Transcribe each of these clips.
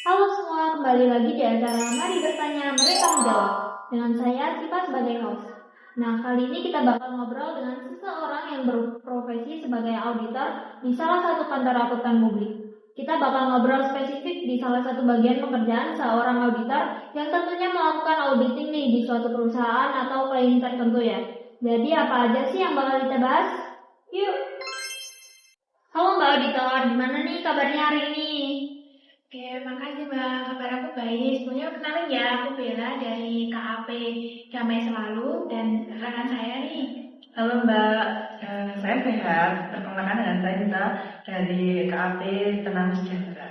Halo semua, kembali lagi di acara Mari Bertanya Mereka Menjawab dengan saya Siva sebagai host. Nah, kali ini kita bakal ngobrol dengan seseorang yang berprofesi sebagai auditor di salah satu kantor akuntan publik. Kita bakal ngobrol spesifik di salah satu bagian pekerjaan seorang auditor yang tentunya melakukan auditing nih di suatu perusahaan atau klien tertentu ya. Jadi apa aja sih yang bakal kita bahas? Yuk! Halo Mbak Auditor, gimana nih kabarnya hari ini? Oke, makasih Mbak. Kabar aku baik. Sebelumnya kenalin ya, aku Bella dari KAP Damai Selalu dan rekan saya nih. Halo Mbak, saya Behar. Perkenalkan dengan saya Nita dari KAP Tenang Sejahtera.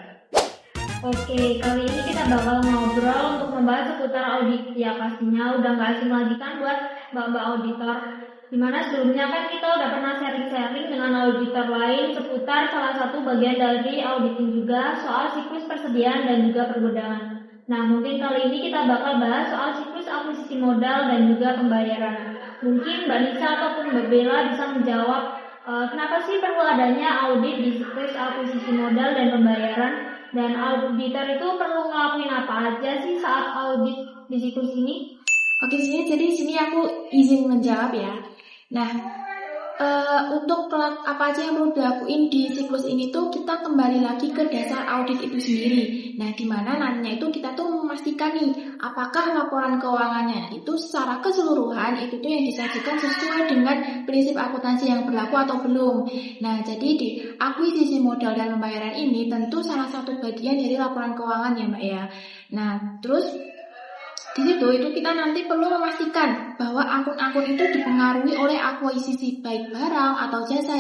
Oke, kali ini kita bakal ngobrol untuk membahas seputar audit. Ya pastinya udah gak asing lagi kan buat mbak-mbak auditor. Dimana sebelumnya kan kita udah pernah sharing-sharing dengan auditor lain seputar salah satu bagian dari auditing juga soal siklus persediaan dan juga pergudangan. Nah, mungkin kali ini kita bakal bahas soal siklus akuisisi modal dan juga pembayaran. Mungkin Mbak Nisa ataupun Mbak Bella bisa menjawab kenapa sih perlu adanya audit di siklus akuisisi modal dan pembayaran, dan auditor itu perlu ngelakuin apa aja sih saat audit di siklus ini? Oke, jadi di sini aku izin menjawab ya. Nah, untuk apa aja yang perlu dilakuin di siklus ini tuh kita kembali lagi ke dasar audit itu sendiri. Nah, di mana nantinya itu kita tuh memastikan nih apakah laporan keuangannya itu secara keseluruhan itu tuh yang disajikan sesuai dengan prinsip akuntansi yang berlaku atau belum. Nah, jadi di akuisisi modal dan pembayaran ini tentu salah satu bagian dari laporan keuangan ya Mbak ya. Nah, terus di situ itu kita nanti perlu memastikan bahwa akun-akun itu dipengaruhi oleh akuisisi baik barang atau jasa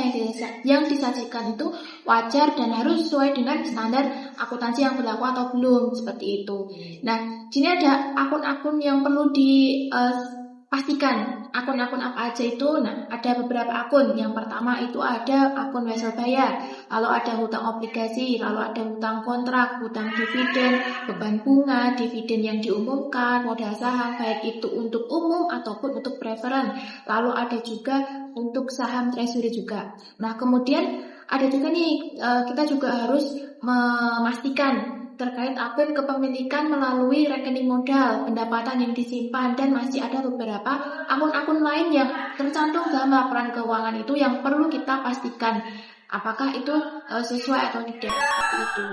yang disajikan itu wajar dan harus sesuai dengan standar akuntansi yang berlaku atau belum, seperti itu. Nah, sini ada akun-akun yang perlu dipastikan. Akun-akun apa aja itu? Nah, ada beberapa akun. Yang pertama itu ada akun wesel bayar, lalu ada hutang obligasi, lalu ada hutang kontrak, hutang dividen, beban bunga, dividen yang diumumkan, modal saham baik itu untuk umum ataupun untuk preferen. Lalu ada juga untuk saham treasury juga. Nah, kemudian ada juga nih kita juga harus memastikan terkait akun kepemilikan melalui rekening modal, pendapatan yang disimpan, dan masih ada beberapa akun-akun lain yang tercantum dalam laporan keuangan itu yang perlu kita pastikan apakah itu sesuai atau tidak, seperti itu.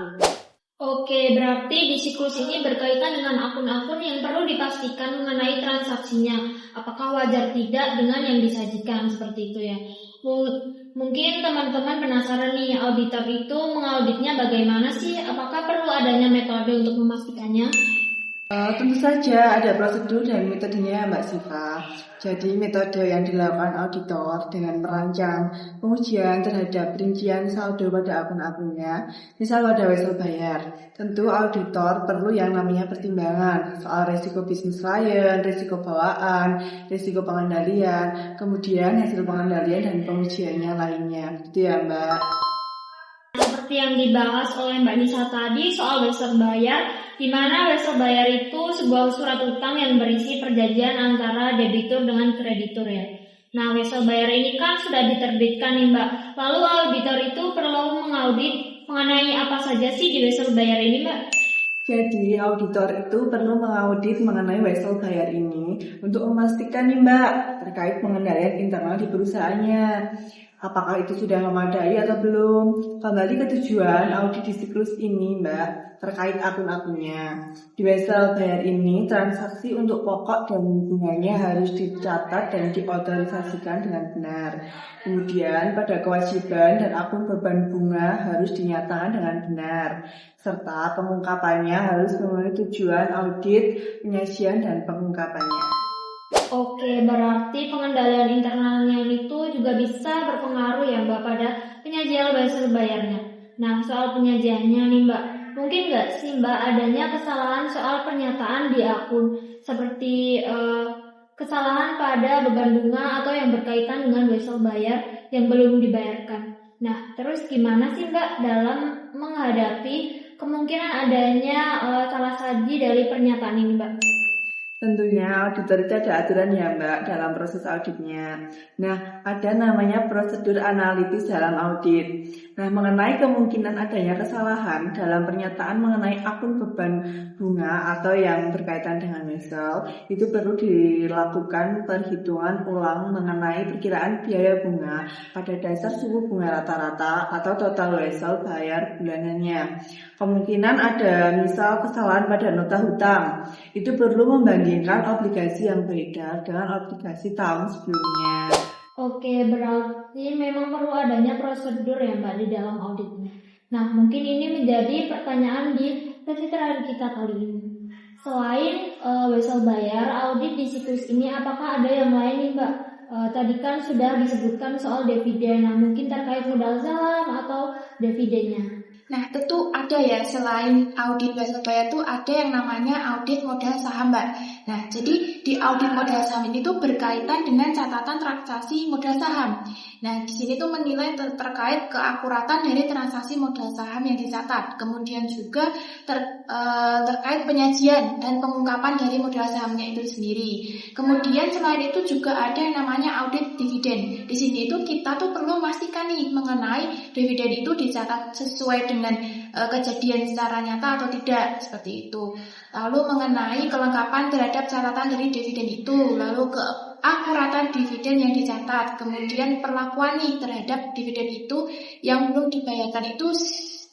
Oke, berarti di siklus ini berkaitan dengan akun-akun yang perlu dipastikan mengenai transaksinya. Apakah wajar tidak dengan yang disajikan, seperti itu ya. Mungkin teman-teman penasaran nih, auditor itu mengauditnya bagaimana sih? Apakah perlu adanya metode untuk memastikannya? Tentu saja ada prosedur dan metodenya Mbak Siva. Jadi metode yang dilakukan auditor dengan merancang pengujian terhadap rincian saldo pada akun-akunnya, misal pada wesel bayar. Tentu auditor perlu yang namanya pertimbangan soal resiko bisnis klien, resiko bawaan, resiko pengendalian, kemudian hasil pengendalian dan pengujiannya lainnya. Gitu ya Mbak. Seperti yang dibahas oleh Mbak Nisa tadi soal wesel bayar, di mana wesel bayar itu sebuah surat utang yang berisi perjanjian antara debitur dengan kreditur ya. Nah, wesel bayar ini kan sudah diterbitkan nih Mbak. Lalu auditor itu perlu mengaudit mengenai apa saja sih di wesel bayar ini Mbak? Jadi auditor itu perlu mengaudit mengenai wesel bayar ini untuk memastikan nih Mbak terkait pengendalian internal di perusahaannya. Apakah itu sudah memadai atau belum? Kembali ke tujuan audit di siklus ini Mbak terkait akun-akunnya. Di wesel bayar ini transaksi untuk pokok dan bunganya harus dicatat dan diotorisasikan dengan benar. Kemudian pada kewajiban dan akun beban bunga harus dinyatakan dengan benar. Serta pengungkapannya harus memenuhi tujuan audit, penyajian, dan pengungkapannya. Oke, berarti pengendalian internalnya itu juga bisa berpengaruh ya Mbak pada penyajian wesel bayarnya. Nah, soal penyajiannya nih Mbak, mungkin nggak sih Mbak adanya kesalahan soal pernyataan di akun seperti kesalahan pada beban bunga atau yang berkaitan dengan wesel bayar yang belum dibayarkan. Nah, terus gimana sih Mbak dalam menghadapi kemungkinan adanya salah saji dari pernyataan ini Mbak? Tentunya auditor itu ada aturan ya Mbak dalam proses auditnya. Nah, ada namanya prosedur analitis dalam audit. Nah, mengenai kemungkinan adanya kesalahan dalam pernyataan mengenai akun beban bunga atau yang berkaitan dengan wesel, itu perlu dilakukan perhitungan ulang mengenai perkiraan biaya bunga pada dasar suku bunga rata-rata atau total wesel bayar bulanannya. Kemungkinan ada misal kesalahan pada nota hutang, itu perlu membandingkan obligasi yang beredar dengan obligasi tahun sebelumnya. Oke, berarti memang perlu adanya prosedur ya Mbak di dalam auditnya. Nah, mungkin ini menjadi pertanyaan di sesi terakhir kita kali ini. Selain wesel bayar, audit di situs ini apakah ada yang lain nih Mbak? Tadi kan sudah disebutkan soal dividen, nah mungkin terkait modal saham atau dividennya. Nah, tentu ada ya, selain audit wesel bayar itu ada yang namanya audit modal saham, Mbak. Nah, jadi di audit modal saham ini tuh berkaitan dengan catatan transaksi modal saham. Nah, di sini tuh menilai terkait keakuratan dari transaksi modal saham yang dicatat. Kemudian juga terkait penyajian dan pengungkapan dari modal sahamnya itu sendiri. Kemudian selain itu juga ada yang namanya audit dividen. Di sini itu kita tuh perlu memastikan nih mengenai dividen itu dicatat sesuai dengan kejadian secara nyata atau tidak, seperti itu. Lalu mengenai kelengkapan terhadap catatan dari dividen itu, lalu keakuratan dividen yang dicatat, kemudian perlakuan nih terhadap dividen itu yang belum dibayarkan itu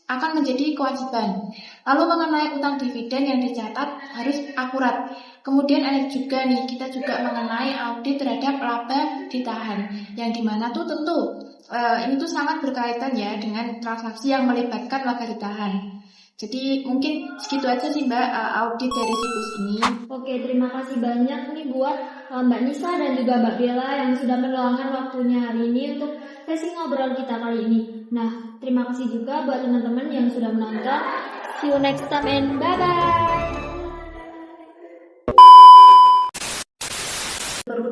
akan menjadi kewajiban. Lalu mengenai utang dividen yang dicatat harus akurat. Kemudian ada juga nih, kita juga mengenai audit terhadap laba ditahan, yang dimana tuh tentu ini tuh sangat berkaitan ya dengan transaksi yang melibatkan laba ditahan. Jadi mungkin segitu aja sih Mbak audit dari situs ini. Oke, terima kasih banyak nih buat Mbak Nisa dan juga Mbak Bella yang sudah meluangkan waktunya hari ini untuk sesi ngobrol kita kali ini. Nah, terima kasih juga buat teman-teman yang sudah menonton. See you next time and bye-bye. Perlu